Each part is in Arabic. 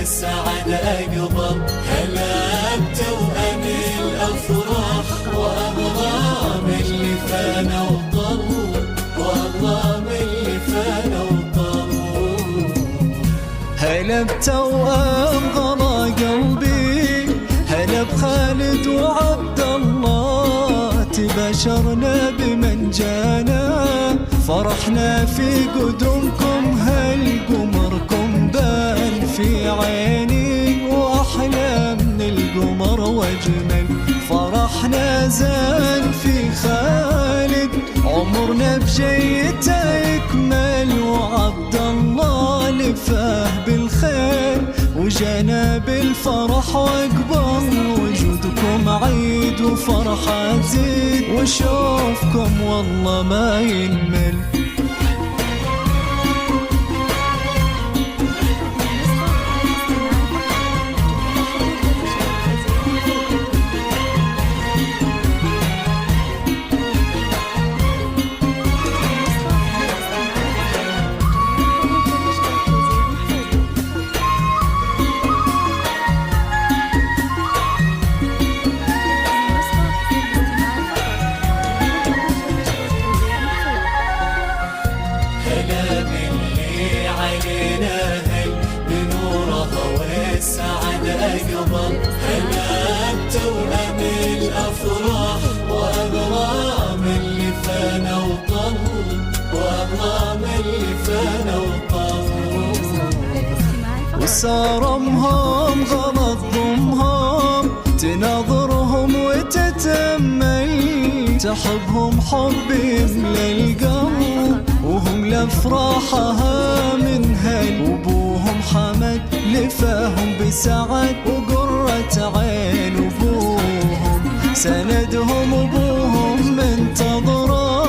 والسعد أقبل. هلا بتوأم الأفراح وأغرام اللي فانا وطل، وأغرام اللي فانا وطل. هلا بتوأم غلا قلبي، هلا بخالد وعبد الله، تباشرنا بمن جانا، فرحنا في قدومكم، هل قمركم بان في عيني، وأحلى من القمر وأجمل. فرحنا زان في خالد، عمرنا بجيته يكمل، وعبد الله لفاه بالخير وجانا بالفرح واقبل. وجودكم عيد وفرحة تزيد، وشوفكم والله ما ينمل. والسعد أقبل. هلا بتوأم الأفراح وأغرام اللي فانا وطل، وأغرام اللي فانا وطل. وصارمهم غلط ضمهم، تناظرهم وتتأمل، تحبهم حب يملى القلب، وهم لأفراحها من هل. وابوهم حمد لفاهم بسعد، وقرة عين ابوهم سندهم، ابوهم منتظره،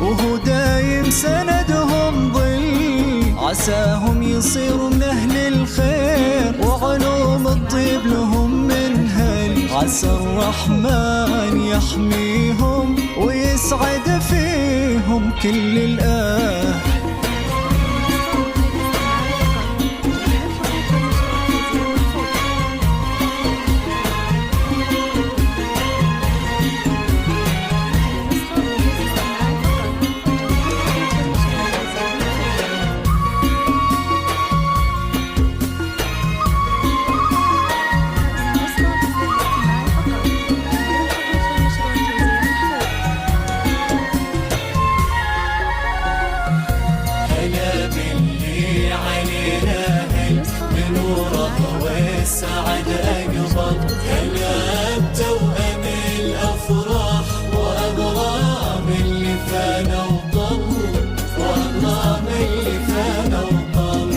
وهو دايم سندهم ظل. عساهم يصيروا من اهل الخير، وعلوم الطيب لهم من هل. عسى الرحمن يحميهم، ويسعد فيهم كل الآه. والسعد أقبل. هلا بتوأم الأفراح وأغرام اللي فانا وطل، وأغرام اللي فانا وطل.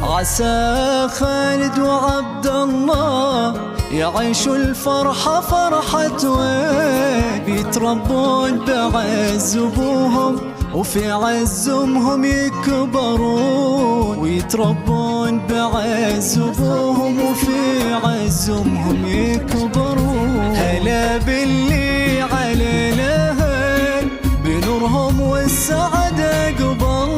عسى خالد وعبد الله يعيشوا الفرحة فرحة وين، بيتربون بعز أبوهم، وفي عز أمهم يكبرون. ويتربون بعز أبوهم، وفي عز أمهم يكبرون. هلا باللي علينا هل، بنورهم والسعد أقبل.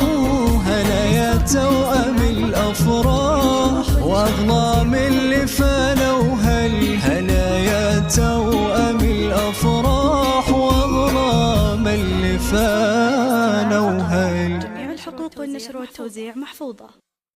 هلا يا توأم الأفراح وأغلام اللي فانا وهل. هلا يا توأم الأفراح وأغلام اللي فانا وهل. جميع الحقوق والنشر والتوزيع محفوظة.